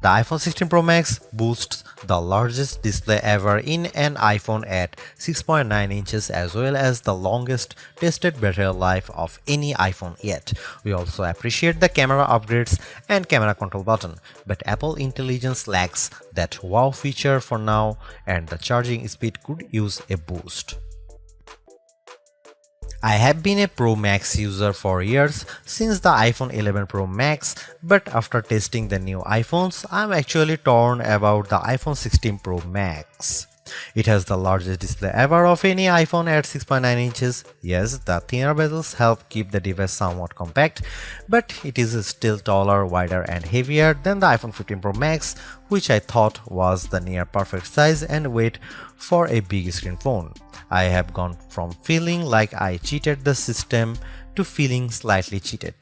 The iPhone 16 Pro Max boasts the largest display ever in an iPhone at 6.9 inches as well as the longest tested battery life of any iPhone yet. We also appreciate the camera upgrades and camera control button, but Apple Intelligence lacks that wow feature for now and the charging speed could use a boost. I have been a Pro Max user for years since the iPhone 11 Pro Max, but after testing the new iPhones, I'm actually torn about the iPhone 16 Pro Max. It has the largest display ever of any iPhone at 6.9 inches. Yes, the thinner bezels help keep the device somewhat compact, but it is still taller, wider and heavier than the iPhone 15 Pro Max, which I thought was the near perfect size and weight for a big screen phone. I have gone from feeling like I cheated the system to feeling slightly cheated.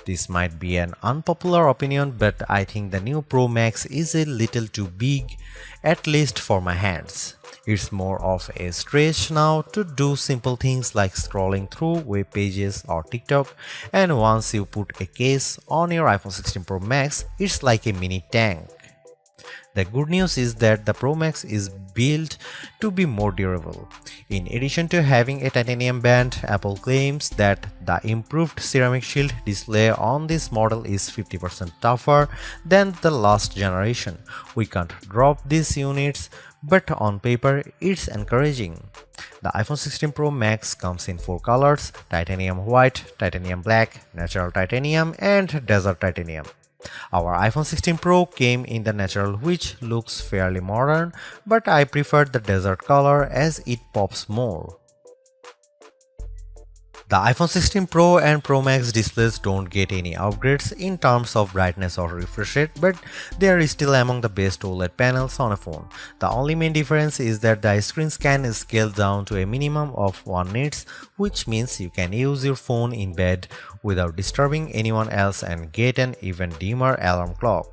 This might be an unpopular opinion, but I think the new Pro Max is a little too big, at least for my hands. It's more of a stretch now to do simple things like scrolling through web pages or TikTok, and once you put a case on your iPhone 16 Pro Max, it's like a mini tank. The good news is that the Pro Max is built to be more durable. In addition to having a titanium band, Apple claims that the improved ceramic shield display on this model is 50% tougher than the last generation. We can't drop these units, but on paper it's encouraging. The iPhone 16 Pro Max comes in 4 colors: titanium white, titanium black, natural titanium, and desert titanium. Our iPhone 16 Pro came in the natural, which looks fairly modern, but I prefer the desert color as it pops more. The iPhone 16 Pro and Pro Max displays don't get any upgrades in terms of brightness or refresh rate, but they are still among the best OLED panels on a phone. The only main difference is that the screens can scale down to a minimum of 1 nits, which means you can use your phone in bed without disturbing anyone else and get an even dimmer alarm clock.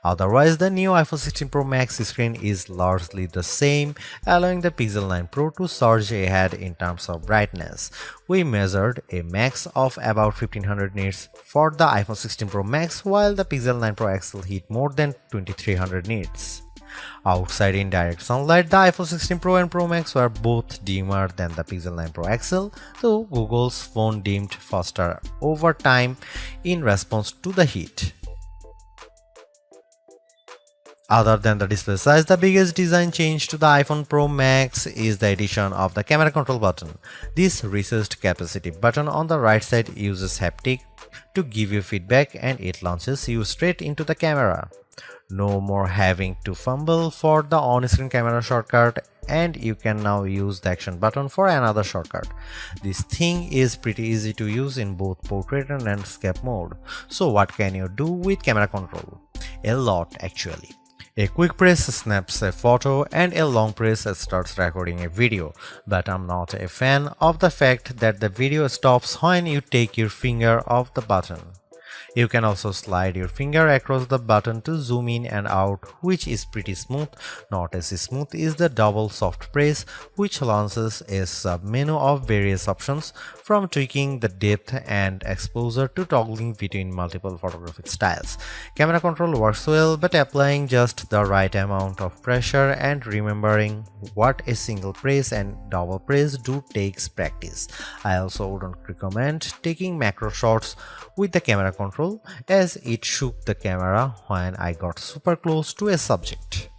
Otherwise, the new iPhone 16 Pro Max screen is largely the same, allowing the Pixel 9 Pro to surge ahead in terms of brightness. We measured a max of about 1500 nits for the iPhone 16 Pro Max, while the Pixel 9 Pro XL hit more than 2300 nits. Outside in direct sunlight, the iPhone 16 Pro and Pro Max were both dimmer than the Pixel 9 Pro XL, though Google's phone dimmed faster over time in response to the heat. Other than the display size, the biggest design change to the iPhone Pro Max is the addition of the camera control button. This recessed capacitive button on the right side uses haptic to give you feedback, and it launches you straight into the camera. No more having to fumble for the on-screen camera shortcut, and you can now use the action button for another shortcut. This thing is pretty easy to use in both portrait and landscape mode. So what can you do with camera control? A lot, actually. A quick press snaps a photo and a long press starts recording a video, but I'm not a fan of the fact that the video stops when you take your finger off the button. You can also slide your finger across the button to zoom in and out, which is pretty smooth. Not as smooth is the double soft press, which launches a sub-menu of various options, from tweaking the depth and exposure to toggling between multiple photographic styles. Camera control works well, but applying just the right amount of pressure and remembering what a single press and double press do takes practice. I also wouldn't recommend taking macro shots with the camera control, as it shook the camera when I got super close to a subject.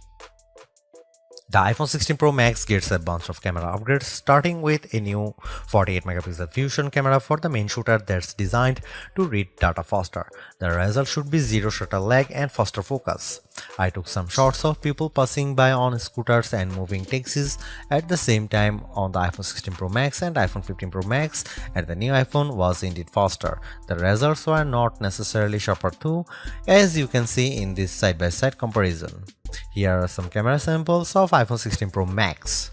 The iPhone 16 Pro Max gets a bunch of camera upgrades, starting with a new 48 megapixel fusion camera for the main shooter that's designed to read data faster. The result should be zero shutter lag and faster focus. I took some shots of people passing by on scooters and moving taxis at the same time on the iPhone 16 Pro Max and iPhone 15 Pro Max, and the new iPhone was indeed faster. The results were not necessarily sharper too, as you can see in this side-by-side comparison. Here are some camera samples of iPhone 16 Pro Max.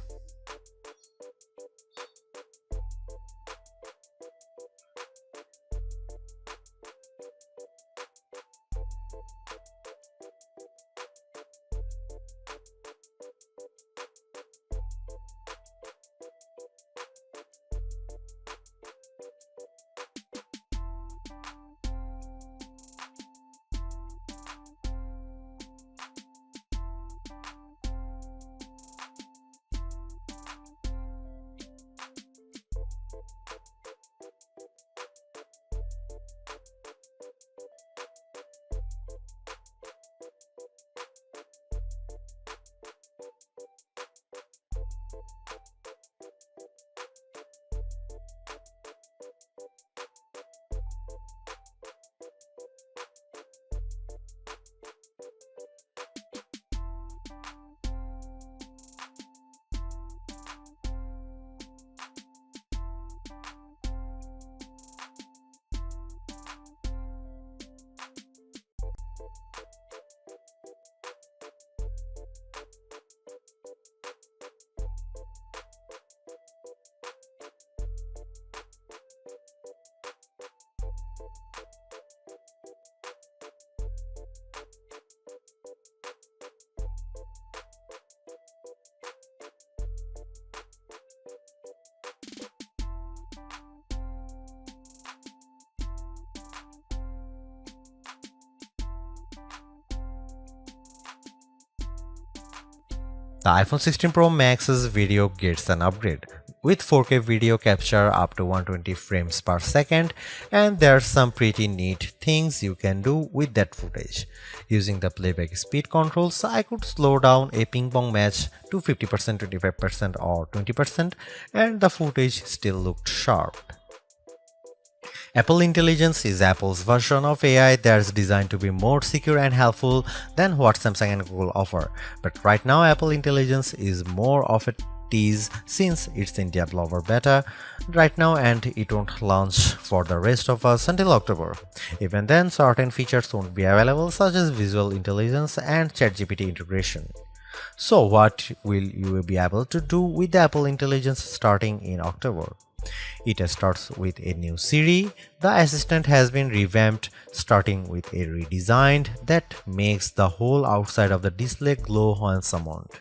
The iPhone 16 Pro Max's video gets an upgrade with 4K video capture up to 120 frames per second, and there's some pretty neat things you can do with that footage. Using the playback speed controls, I could slow down a ping pong match to 50%, 25% or 20%, and the footage still looked sharp. Apple Intelligence is Apple's version of AI that's designed to be more secure and helpful than what Samsung and Google offer. But right now, Apple Intelligence is more of a tease since it's in developer beta right now and it won't launch for the rest of us until October. Even then, certain features won't be available, such as visual intelligence and ChatGPT integration. So what will you be able to do with the Apple Intelligence starting in October? It starts with a new Siri. The assistant has been revamped, starting with a redesigned that makes the whole outside of the display glow when summoned.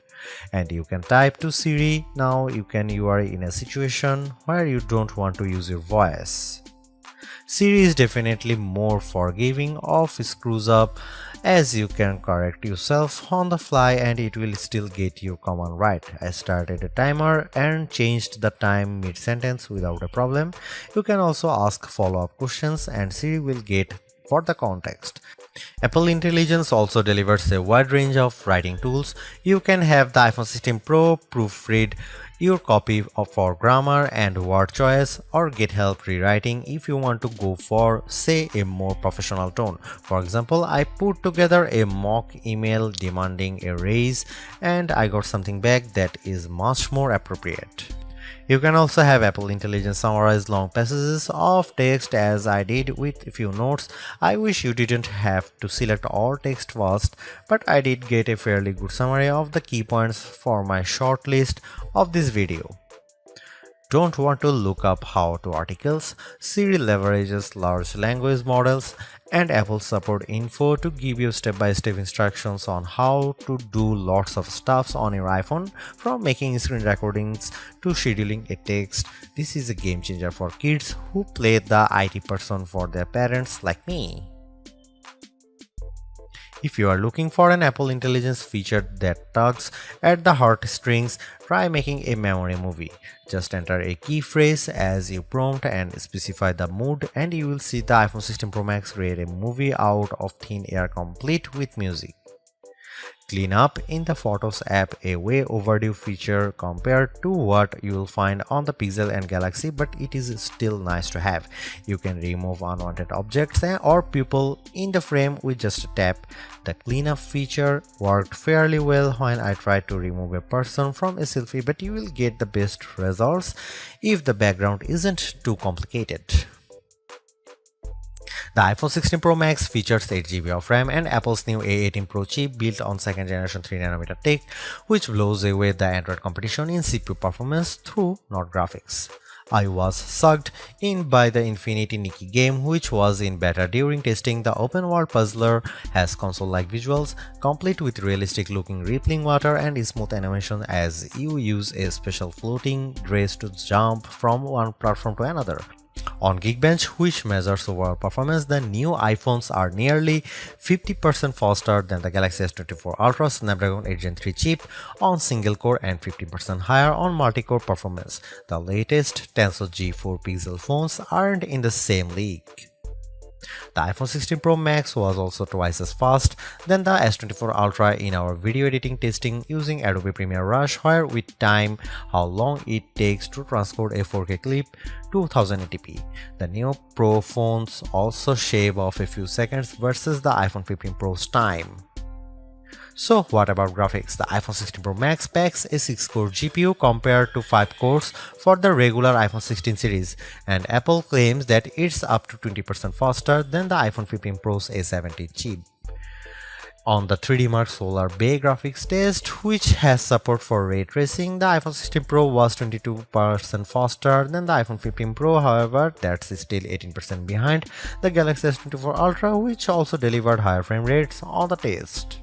And you can type to Siri. Now you are in a situation where you don't want to use your voice. Siri is definitely more forgiving of screws up, as you can correct yourself on the fly and it will still get your command right. I started a timer and changed the time mid-sentence without a problem. You can also ask follow-up questions and Siri will get for the context. Apple Intelligence also delivers a wide range of writing tools. You can have the iPhone 16 Pro proofread your copy for grammar and word choice, or get help rewriting if you want to go for, say, a more professional tone. For example, I put together a mock email demanding a raise and I got something back that is much more appropriate. You can also have Apple Intelligence summarize long passages of text, as I did with a few notes. I wish you didn't have to select all text first, but I did get a fairly good summary of the key points for my short list of this video. Don't want to look up how-to articles? Siri leverages large language models and Apple support info to give you step-by-step instructions on how to do lots of stuff on your iPhone, from making screen recordings to scheduling a text. This is a game changer for kids who play the IT person for their parents like me. If you are looking for an Apple Intelligence feature that tugs at the heartstrings, try making a memory movie. Just enter a key phrase as you prompt and specify the mood, and you will see the iPhone 16 Pro Max create a movie out of thin air complete with music. Clean up in the Photos app, a way overdue feature compared to what you will find on the Pixel and Galaxy, but it is still nice to have. You can remove unwanted objects or people in the frame with just a tap. The cleanup feature worked fairly well when I tried to remove a person from a selfie, but you will get the best results if the background isn't too complicated. The iPhone 16 Pro Max features 8GB of RAM and Apple's new A18 Pro chip built on 2nd generation 3nm tech, which blows away the Android competition in CPU performance through not graphics. I was sucked in by the Infinity Nikki game, which was in beta during testing. The open world puzzler has console-like visuals, complete with realistic looking rippling water and smooth animation as you use a special floating dress to jump from one platform to another. On Geekbench, which measures overall performance, the new iPhones are nearly 50% faster than the Galaxy S24 Ultra Snapdragon 8 Gen 3 chip on single core and 50% higher on multi-core performance. The latest Tensor G4 Pixel phones aren't in the same league. The iPhone 16 Pro Max was also twice as fast than the S24 Ultra in our video editing testing using Adobe Premiere Rush, where we time how long it takes to transport a 4K clip to 1080p. The new Pro phones also shave off a few seconds versus the iPhone 15 Pro's time. So what about graphics? The iPhone 16 Pro Max packs a 6-core GPU compared to 5 cores for the regular iPhone 16 series, and Apple claims that it's up to 20% faster than the iPhone 15 Pro's A70 chip. On the 3D Mark Solar Bay graphics test, which has support for ray tracing, the iPhone 16 Pro was 22% faster than the iPhone 15 Pro. However, that's still 18% behind the Galaxy S24 Ultra, which also delivered higher frame rates on the test.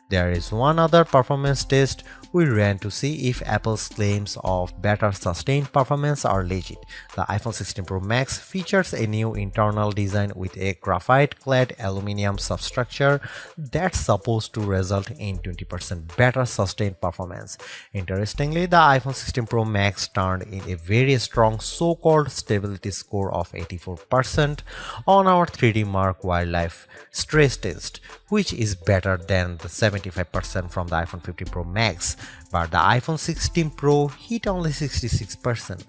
There is one other performance test we ran to see if Apple's claims of better sustained performance are legit. The iPhone 16 Pro Max features a new internal design with a graphite-clad aluminum substructure that's supposed to result in 20% better sustained performance. Interestingly, the iPhone 16 Pro Max turned in a very strong so-called stability score of 84% on our 3D Mark Wildlife stress test, which is better than the 75% from the iPhone 15 Pro Max, but the iPhone 16 Pro hit only 66%.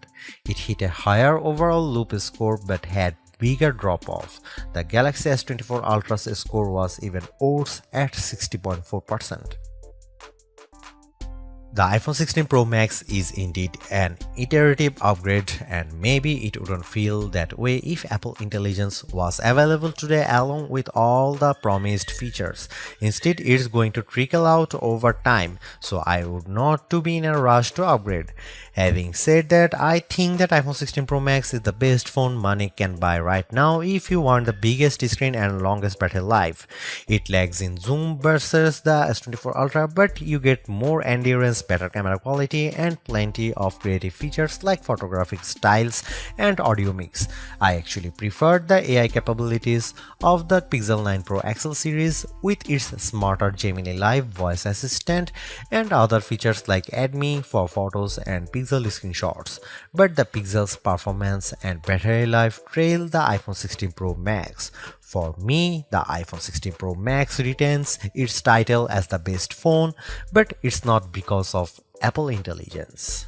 It hit a higher overall loop score but had bigger drop-off. The Galaxy S24 Ultra's score was even worse at 60.4%. The iPhone 16 Pro Max is indeed an iterative upgrade, and maybe it wouldn't feel that way if Apple Intelligence was available today along with all the promised features. Instead, it's going to trickle out over time, so I would not to be in a rush to upgrade. Having said that, I think that iPhone 16 Pro Max is the best phone money can buy right now if you want the biggest screen and longest battery life. It lags in zoom versus the S24 Ultra, but you get more endurance, better camera quality, and plenty of creative features like photographic styles and audio mix. I actually preferred the AI capabilities of the Pixel 9 Pro XL series with its smarter Gemini Live voice assistant and other features like Add Me for photos and Pixel screenshots. But the Pixel's performance and battery life trail the iPhone 16 Pro Max. For me, the iPhone 16 Pro Max retains its title as the best phone, but it's not because of Apple Intelligence.